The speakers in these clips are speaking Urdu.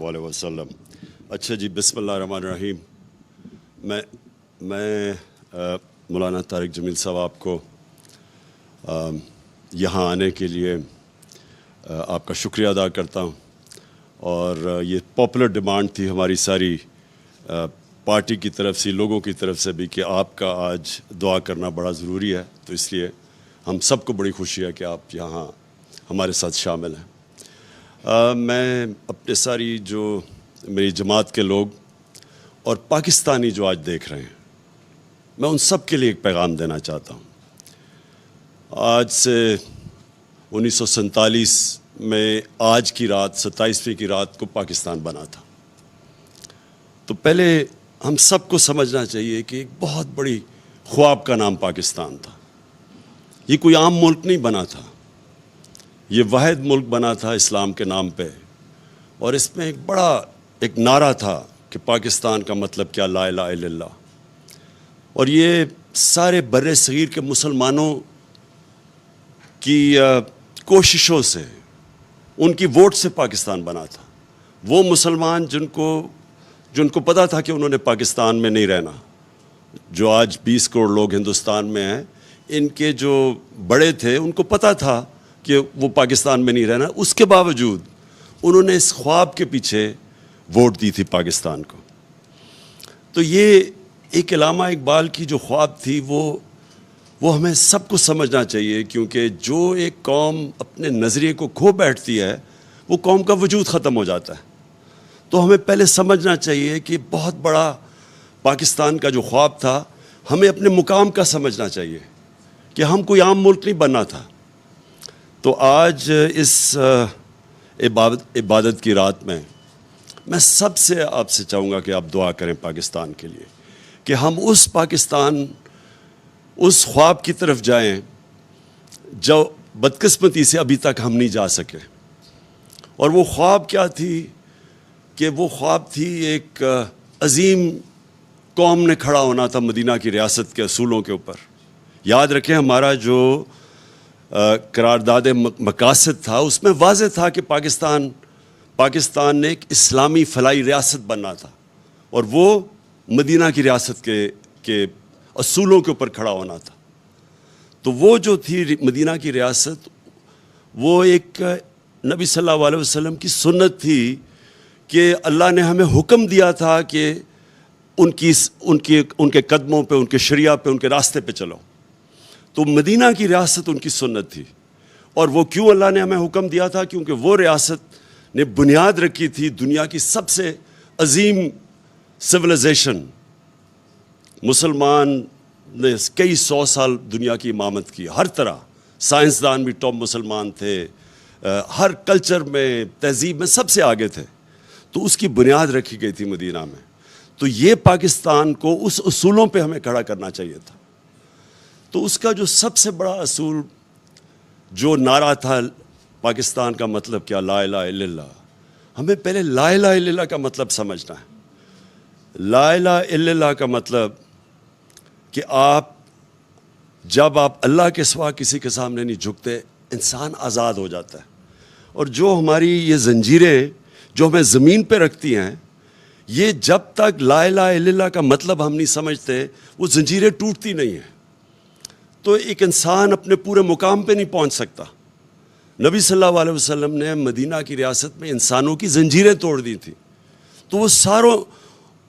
علیہ وسلم۔ اچھا جی، بسم اللہ الرحمن الرحیم۔ میں مولانا طارق جمیل صاحب آپ کو یہاں آنے کے لیے آپ کا شکریہ ادا کرتا ہوں، اور یہ پاپولر ڈیمانڈ تھی ہماری ساری پارٹی کی طرف سے، لوگوں کی طرف سے بھی، کہ آپ کا آج دعا کرنا بڑا ضروری ہے، تو اس لیے ہم سب کو بڑی خوشی ہے کہ آپ یہاں ہمارے ساتھ شامل ہیں۔ میں اپنے ساری جو میری جماعت کے لوگ اور پاکستانی جو آج دیکھ رہے ہیں، میں ان سب کے لیے ایک پیغام دینا چاہتا ہوں۔ آج سے 1947 میں آج کی رات 27ویں کی رات کو پاکستان بنا تھا، تو پہلے ہم سب کو سمجھنا چاہیے کہ ایک بہت بڑی خواب کا نام پاکستان تھا۔ یہ کوئی عام ملک نہیں بنا تھا، یہ واحد ملک بنا تھا اسلام کے نام پہ، اور اس میں ایک نعرہ تھا کہ پاکستان کا مطلب کیا، لا الہ الا اللہ۔ اور یہ سارے بر صغیر کے مسلمانوں کی کوششوں سے، ان کی ووٹ سے پاکستان بنا تھا۔ وہ مسلمان جن کو پتہ تھا کہ انہوں نے پاکستان میں نہیں رہنا، جو آج 20 کروڑ لوگ ہندوستان میں ہیں، ان کے جو بڑے تھے ان کو پتہ تھا کہ وہ پاکستان میں نہیں رہنا، اس کے باوجود انہوں نے اس خواب کے پیچھے ووٹ دی تھی پاکستان کو۔ تو یہ ایک علامہ اقبال کی جو خواب تھی وہ ہمیں سب کو سمجھنا چاہیے، کیونکہ جو ایک قوم اپنے نظریے کو کھو بیٹھتی ہے، وہ قوم کا وجود ختم ہو جاتا ہے۔ تو ہمیں پہلے سمجھنا چاہیے کہ بہت بڑا پاکستان کا جو خواب تھا، ہمیں اپنے مقام کا سمجھنا چاہیے کہ ہم کوئی عام ملک نہیں بننا تھا۔ تو آج اس عبادت کی رات میں سب سے آپ سے چاہوں گا کہ آپ دعا کریں پاکستان کے لیے، کہ ہم اس خواب کی طرف جائیں جو بدقسمتی سے ابھی تک ہم نہیں جا سکے۔ اور وہ خواب کیا تھی؟ کہ وہ خواب تھی ایک عظیم قوم نے کھڑا ہونا تھا مدینہ کی ریاست کے اصولوں کے اوپر۔ یاد رکھیں، ہمارا جو قرارداد مقاصد تھا، اس میں واضح تھا کہ پاکستان نے ایک اسلامی فلاحی ریاست بننا تھا، اور وہ مدینہ کی ریاست کے اصولوں کے اوپر کھڑا ہونا تھا۔ تو وہ جو تھی مدینہ کی ریاست، وہ ایک نبی صلی اللہ علیہ وسلم کی سنت تھی کہ اللہ نے ہمیں حکم دیا تھا کہ ان کے قدموں پہ، ان کے شریعہ پہ، ان کے راستے پہ چلو۔ تو مدینہ کی ریاست ان کی سنت تھی۔ اور وہ کیوں اللہ نے ہمیں حکم دیا تھا؟ کیونکہ وہ ریاست نے بنیاد رکھی تھی دنیا کی سب سے عظیم سویلائزیشن۔ مسلمان نے کئی 100 سال دنیا کی امامت کی، ہر طرح سائنسدان بھی ٹاپ مسلمان تھے، ہر کلچر میں، تہذیب میں سب سے آگے تھے۔ تو اس کی بنیاد رکھی گئی تھی مدینہ میں۔ تو یہ پاکستان کو اس اصولوں پہ ہمیں کھڑا کرنا چاہیے تھا۔ تو اس کا جو سب سے بڑا اصول، جو نعرہ تھا پاکستان کا مطلب کیا، لا الہ الا اللہ۔ ہمیں پہلے لا الہ الا اللہ کا مطلب سمجھنا ہے۔ لا الہ الا اللہ کا مطلب کہ جب آپ اللہ کے سوا کسی کے سامنے نہیں جھکتے، انسان آزاد ہو جاتا ہے۔ اور جو ہماری یہ زنجیریں جو ہمیں زمین پہ رکھتی ہیں، یہ جب تک لا الہ الا اللہ کا مطلب ہم نہیں سمجھتے، وہ زنجیریں ٹوٹتی نہیں ہیں۔ تو ایک انسان اپنے پورے مقام پہ نہیں پہنچ سکتا۔ نبی صلی اللہ علیہ وسلم نے مدینہ کی ریاست میں انسانوں کی زنجیریں توڑ دی تھیں، تو وہ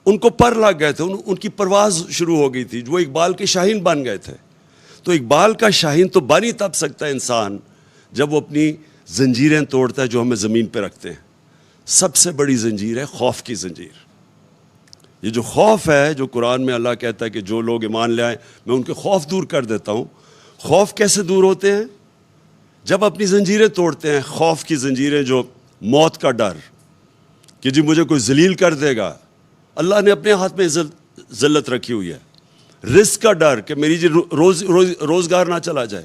ان کو پر لگ گئے تھے، ان کی پرواز شروع ہو گئی تھی، وہ اقبال کے شاہین بن گئے تھے۔ تو اقبال کا شاہین تو بن ہی تب سکتا ہے انسان جب وہ اپنی زنجیریں توڑتا ہے جو ہمیں زمین پہ رکھتے ہیں۔ سب سے بڑی زنجیر ہے خوف کی زنجیر۔ یہ جو خوف ہے، جو قرآن میں اللہ کہتا ہے کہ جو لوگ ایمان لے آئیں میں ان کے خوف دور کر دیتا ہوں۔ خوف کیسے دور ہوتے ہیں؟ جب اپنی زنجیریں توڑتے ہیں۔ خوف کی زنجیریں، جو موت کا ڈر کہ جی مجھے کوئی ذلیل کر دے گا، اللہ نے اپنے ہاتھ میں ذلت رکھی ہوئی ہے۔ رزق کا ڈر کہ میری جی روزگار نہ چلا جائے۔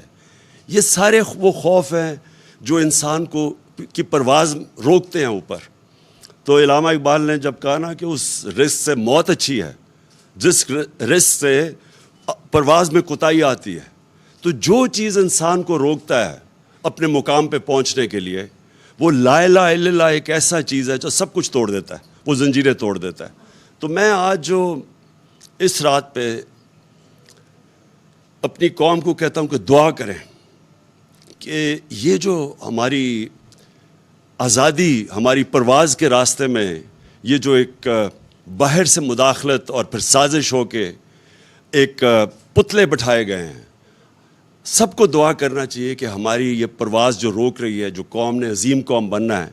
یہ سارے وہ خوف ہیں جو انسان کی پرواز روکتے ہیں اوپر۔ تو علامہ اقبال نے جب کہا نا کہ اس رزق سے موت اچھی ہے، جس رزق سے پرواز میں کوتاہی آتی ہے، تو جو چیز انسان کو روکتا ہے اپنے مقام پہ پہنچنے کے لیے، وہ لا الہ الا اللہ ایک ایسا چیز ہے جو سب کچھ توڑ دیتا ہے، وہ زنجیریں توڑ دیتا ہے. تو میں آج جو اس رات پہ اپنی قوم کو کہتا ہوں کہ دعا کریں کہ یہ جو ہماری آزادی، ہماری پرواز کے راستے میں یہ جو ایک باہر سے مداخلت اور پھر سازش ہو کے ایک پتلے بٹھائے گئے ہیں، سب کو دعا کرنا چاہیے کہ ہماری یہ پرواز جو روک رہی ہے، جو قوم نے عظیم قوم بننا ہے،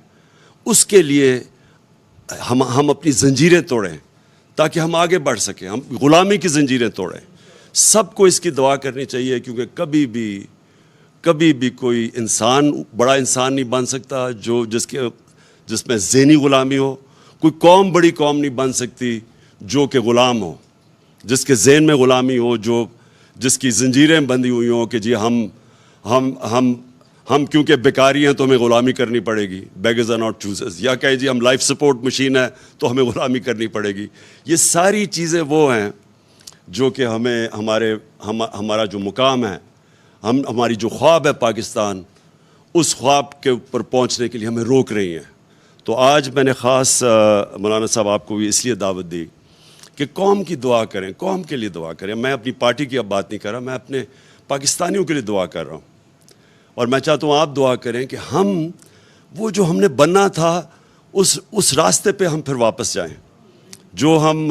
اس کے لیے ہم اپنی زنجیریں توڑیں تاکہ ہم آگے بڑھ سکیں، ہم غلامی کی زنجیریں توڑیں. سب کو اس کی دعا کرنی چاہیے، کیونکہ کبھی بھی کوئی انسان بڑا انسان نہیں بن سکتا جس میں ذہنی غلامی ہو. کوئی قوم بڑی قوم نہیں بن سکتی جو کہ غلام ہو، جس کے ذہن میں غلامی ہو، جس کی زنجیریں بندھی ہوئی ہوں کہ جی ہم کیونکہ بیکاری ہیں تو ہمیں غلامی کرنی پڑے گی، بیگرز آر ناٹ چوزرز، یا کہیں جی ہم لائف سپورٹ مشین ہے تو ہمیں غلامی کرنی پڑے گی. یہ ساری چیزیں وہ ہیں جو کہ ہمارا جو مقام ہے، ہماری جو خواب ہے پاکستان، اس خواب کے اوپر پہنچنے کے لیے ہمیں روک رہی ہیں. تو آج میں نے خاص مولانا صاحب آپ کو بھی اس لیے دعوت دی کہ قوم کی دعا کریں، قوم کے لیے دعا کریں. میں اپنی پارٹی کی اب بات نہیں کر رہا، میں اپنے پاکستانیوں کے لیے دعا کر رہا ہوں. اور میں چاہتا ہوں آپ دعا کریں کہ وہ جو ہم نے بننا تھا اس راستے پہ ہم پھر واپس جائیں. جو ہم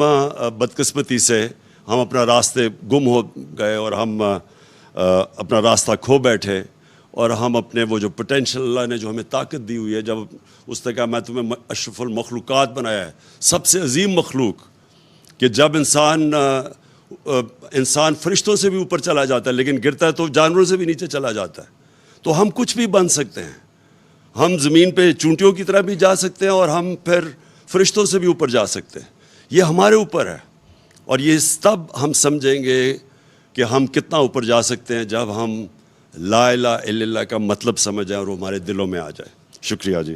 بدقسمتی سے ہم اپنا راستے گم ہو گئے اور ہم اپنا راستہ کھو بیٹھے، اور ہم اپنے وہ جو پوٹینشل اللہ نے جو ہمیں طاقت دی ہوئی ہے، جب اس نے کہا میں تمہیں اشرف المخلوقات بنایا ہے، سب سے عظیم مخلوق، کہ جب انسان فرشتوں سے بھی اوپر چلا جاتا ہے لیکن گرتا ہے تو جانوروں سے بھی نیچے چلا جاتا ہے. تو ہم کچھ بھی بن سکتے ہیں، ہم زمین پہ چونٹیوں کی طرح بھی جا سکتے ہیں اور ہم پھر فرشتوں سے بھی اوپر جا سکتے ہیں. یہ ہمارے اوپر ہے، اور یہ تب ہم سمجھیں گے کہ ہم کتنا اوپر جا سکتے ہیں جب ہم لا الہ الا اللہ کا مطلب سمجھ جائیں اور وہ ہمارے دلوں میں آ جائے. شکریہ جی.